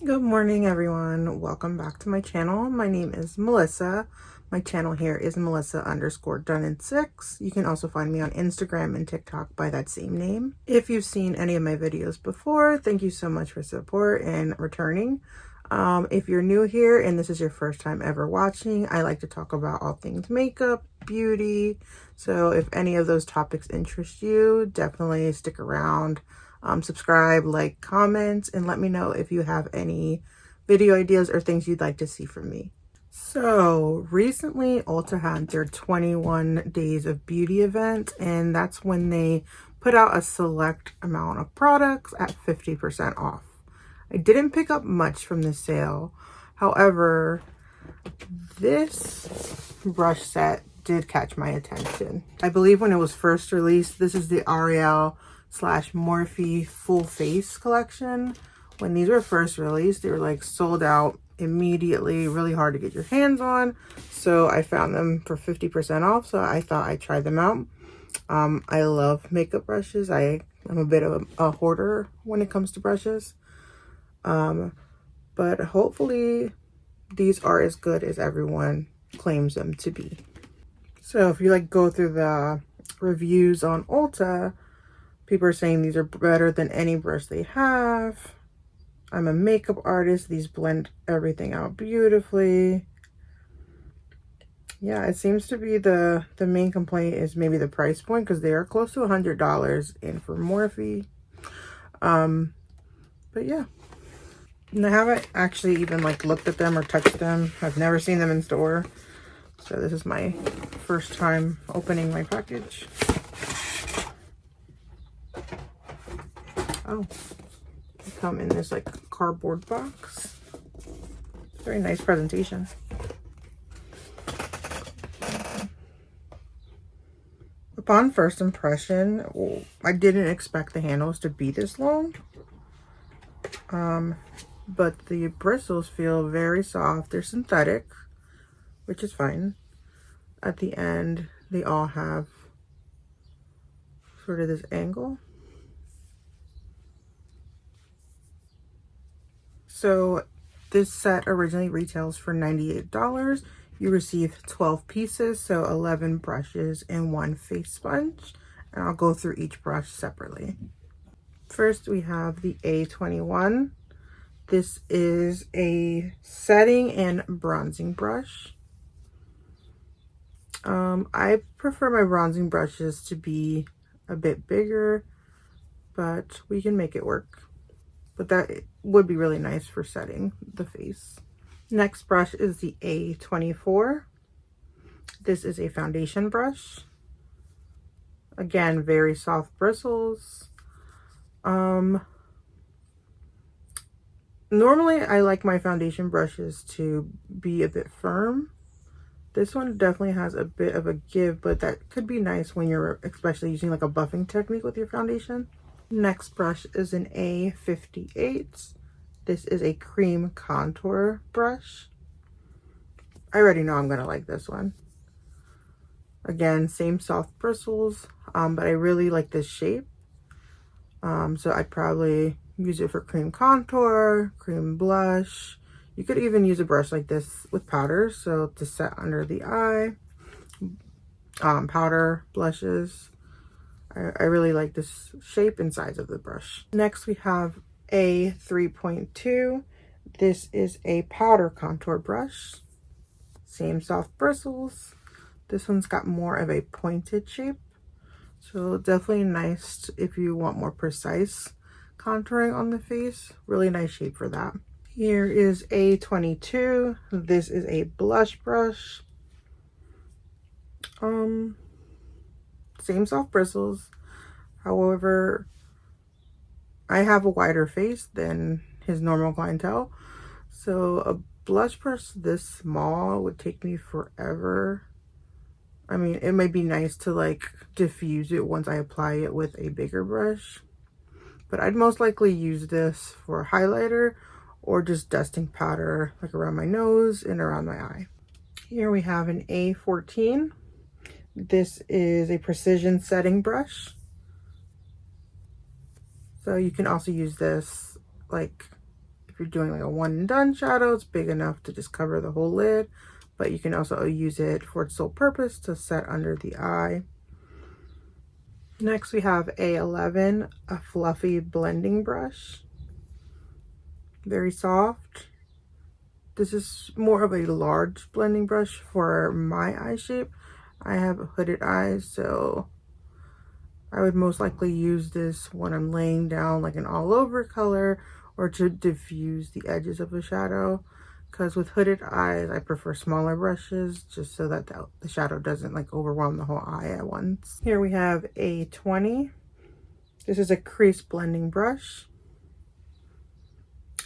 Good morning, everyone. Welcome back to my channel. My name is Melissa. My channel here is Melissa_Dunn6. You can also find me on Instagram and TikTok by that same name. If you've seen any of my videos before, thank you so much for support and returning. If you're new here and this is your first time ever watching, I like to talk about all things makeup, beauty. So if any of those topics interest you, definitely stick around. Subscribe, like, comment, and let me know if you have any video ideas or things you'd like to see from me. So recently Ulta had their 21 days of beauty event, and that's when they put out a select amount of products at 50% off. I didn't pick up much from the sale. However, this brush set did catch my attention. I believe when it was first released, this is the Ariel / Morphe full face collection. When these were first released, they were like sold out immediately, really hard to get your hands on. So I found them for 50% off, so I thought I'd try them out. I love makeup brushes. I'm a bit of a hoarder when it comes to brushes. But hopefully these are as good as everyone claims them to be. So if you like go through the reviews on Ulta, people are saying these are better than any brush they have. I'm a makeup artist. These blend everything out beautifully. Yeah, it seems to be the main complaint is maybe the price point, because they are close to $100 in for Morphe. But yeah. And I haven't actually even like looked at them or touched them. I've never seen them in store. So this is my first time opening my package. Oh, they come in this like cardboard box. Very nice presentation. Upon first impression, I didn't expect the handles to be this long. But the bristles feel very soft. They're synthetic, which is fine. At the end, they all have sort of this angle. So this set originally retails for $98. You receive 12 pieces, so 11 brushes and 1 face sponge. And I'll go through each brush separately. First, we have the A21. This is a setting and bronzing brush. I prefer my bronzing brushes to be a bit bigger, but we can make it work. But that would be really nice for setting the face. Next brush is the A24. This is a foundation brush. Again, very soft bristles. Normally I like my foundation brushes to be a bit firm. This one definitely has a bit of a give, but that could be nice when you're especially using like a buffing technique with your foundation. Next brush is an A58. This is a cream contour brush. I already know I'm gonna like this one. Again, same soft bristles, but I really like this shape. So I'd probably use it for cream contour, cream blush. You could even use a brush like this with powders, so to set under the eye, powder, blushes. I really like this shape and size of the brush. Next, we have a 3.2. This is a powder contour brush. Same soft bristles. This one's got more of a pointed shape. So definitely nice if you want more precise contouring on the face. Really nice shape for that. Here is A22. This is a blush brush. Same soft bristles. However, I have a wider face than his normal clientele. So a blush brush this small would take me forever. I mean, it might be nice to like diffuse it once I apply it with a bigger brush. But I'd most likely use this for highlighter or just dusting powder like around my nose and around my eye. Here we have an A14. This is a precision setting brush. So you can also use this like if you're doing like a one and done shadow, it's big enough to just cover the whole lid, but you can also use it for its sole purpose to set under the eye. Next we have A11, a fluffy blending brush. Very soft. This is more of a large blending brush for my eye shape. I have hooded eyes, so I would most likely use this when I'm laying down like an all over color or to diffuse the edges of a shadow. Because with hooded eyes, I prefer smaller brushes just so that the shadow doesn't like overwhelm the whole eye at once. Here we have A20. This is a crease blending brush.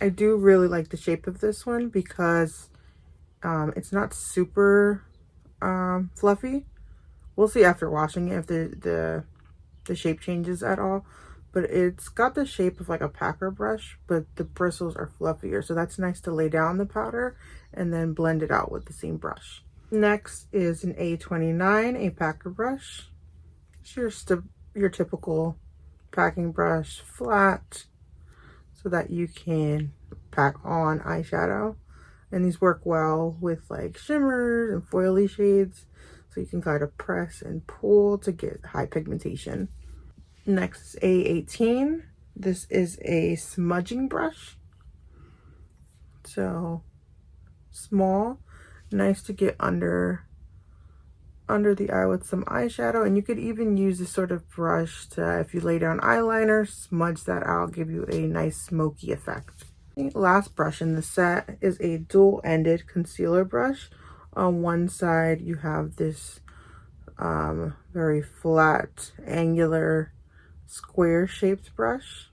I do really like the shape of this one because it's not super fluffy. We'll see after washing it if the shape changes at all, but it's got the shape of like a packer brush, but the bristles are fluffier, so that's nice to lay down the powder and then blend it out with the same brush. Next is an A29, a packer brush. It's your typical packing brush, flat, so that you can pack on eyeshadow. And these work well with like shimmers and foily shades, so you can kind of press and pull to get high pigmentation. Next is A18. This is a smudging brush. So small, nice to get under the eye with some eyeshadow. And you could even use this sort of brush to, if you lay down eyeliner, smudge that out, give you a nice smoky effect. The last brush in the set is a dual-ended concealer brush. On one side you have this very flat, angular, square shaped brush,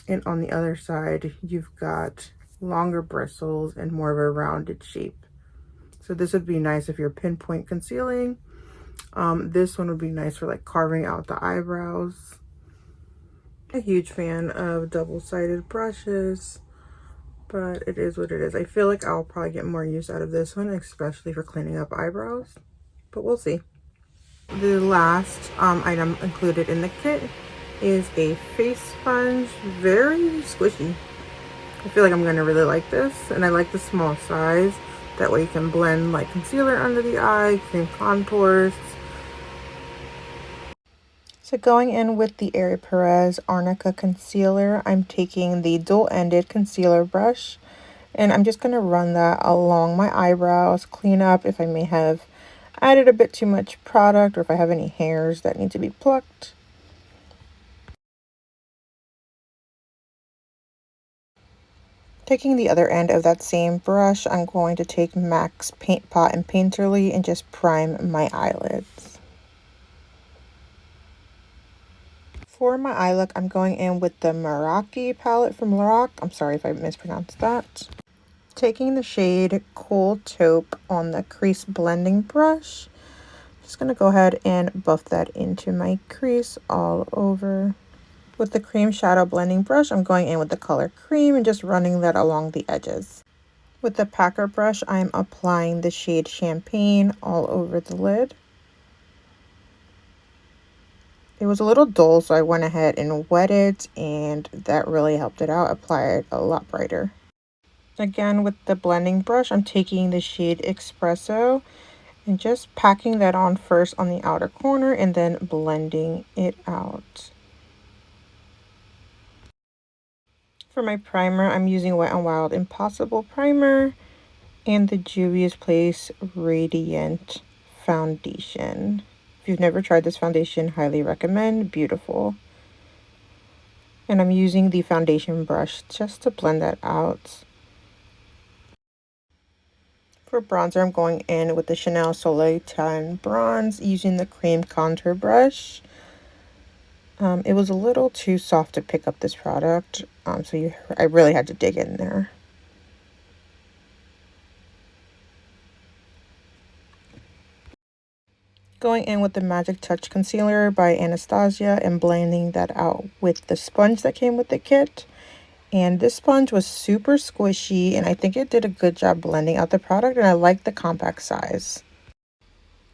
and on the other side you've got longer bristles and more of a rounded shape. So this would be nice if you're pinpoint concealing. This one would be nice for like carving out the eyebrows. A huge fan of double-sided brushes, but it is what it is. I feel like I'll probably get more use out of this one, especially for cleaning up eyebrows, but we'll see. The last item included in the kit is a face sponge. Very squishy. I feel like I'm gonna really like this, and I like the small size. That way you can blend like concealer under the eye, cream contours. So going in with the Ari Perez Arnica concealer, I'm taking the dual-ended concealer brush, and I'm just gonna run that along my eyebrows, clean up if I may have added a bit too much product or if I have any hairs that need to be plucked. Taking the other end of that same brush, I'm going to take MAC's Paint Pot and Painterly and just prime my eyelids. For my eye look, I'm going in with the Meraki palette from Lorac. I'm sorry if I mispronounced that. Taking the shade Cool Taupe on the crease blending brush. Just going to go ahead and buff that into my crease all over. With the cream shadow blending brush, I'm going in with the color cream and just running that along the edges. With the packer brush, I'm applying the shade Champagne all over the lid. It was a little dull, so I went ahead and wet it, and that really helped it out, apply it a lot brighter. Again, with the blending brush, I'm taking the shade Espresso and just packing that on first on the outer corner and then blending it out. For my primer, I'm using Wet n Wild Impossible Primer and the Juvia's Place Radiant Foundation. If you've never tried this foundation, highly recommend. Beautiful. And I'm using the foundation brush just to blend that out. For bronzer, I'm going in with the Chanel Soleil Tan Bronze using the cream contour brush. It was a little too soft to pick up this product, so I really had to dig in there. Going in with the Magic Touch Concealer by Anastasia and blending that out with the sponge that came with the kit. And this sponge was super squishy, and I think it did a good job blending out the product, and I like the compact size.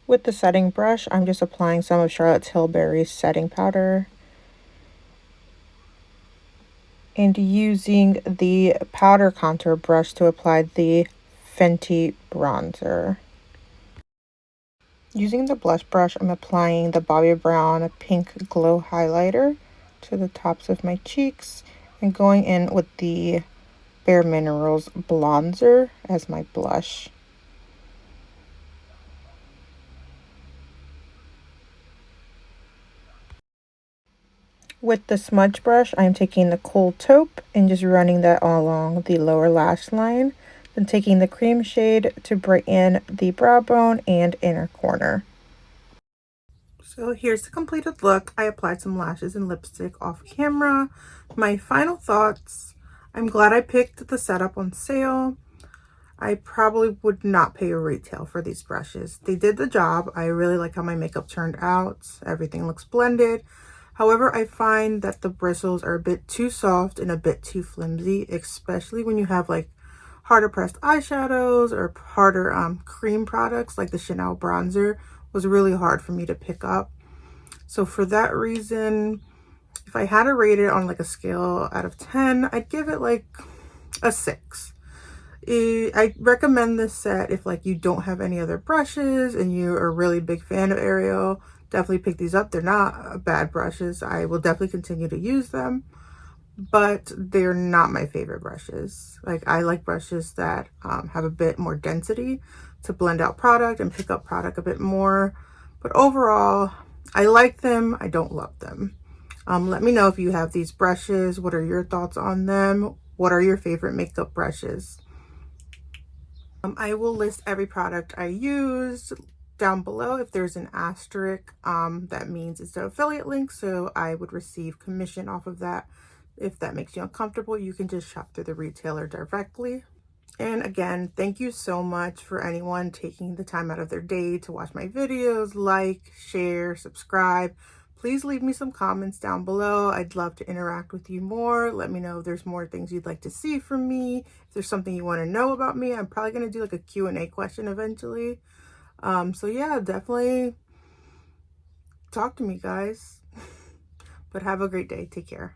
With the setting brush, I'm just applying some of Charlotte Tilbury's setting powder. and using the powder contour brush to apply the Fenty bronzer. Using the blush brush, I'm applying the Bobbi Brown Pink Glow Highlighter to the tops of my cheeks and going in with the Bare Minerals Bronzer as my blush. With the smudge brush, I'm taking the Kohl Taupe and just running that all along the lower lash line. Then taking the cream shade to brighten the brow bone and inner corner. So here's the completed look. I applied some lashes and lipstick off camera. My final thoughts. I'm glad I picked the setup on sale. I probably would not pay a retail for these brushes. They did the job. I really like how my makeup turned out. Everything looks blended. However, I find that the bristles are a bit too soft and a bit too flimsy, especially when you have like harder pressed eyeshadows or harder cream products like the Chanel bronzer was really hard for me to pick up. So for that reason, if I had to rate it on like a scale out of 10, I'd give it like a 6. I recommend this set if like you don't have any other brushes and you're a really big fan of Ariel. Definitely pick these up. They're not bad brushes. I will definitely continue to use them, but they're not my favorite brushes. Like I like brushes that have a bit more density to blend out product and pick up product a bit more. But overall, I like them. I don't love them. Let me know if you have these brushes. What are your thoughts on them? What are your favorite makeup brushes? I will list every product I used down below. If there's an asterisk, that means it's an affiliate link, so I would receive commission off of that. If that makes you uncomfortable, you can just shop through the retailer directly. And again, thank you so much for anyone taking the time out of their day to watch my videos, like, share, subscribe. Please leave me some comments down below. I'd love to interact with you more. Let me know if there's more things you'd like to see from me. If there's something you want to know about me, I'm probably going to do like a Q&A question eventually. So yeah, definitely talk to me, guys. But have a great day. Take care.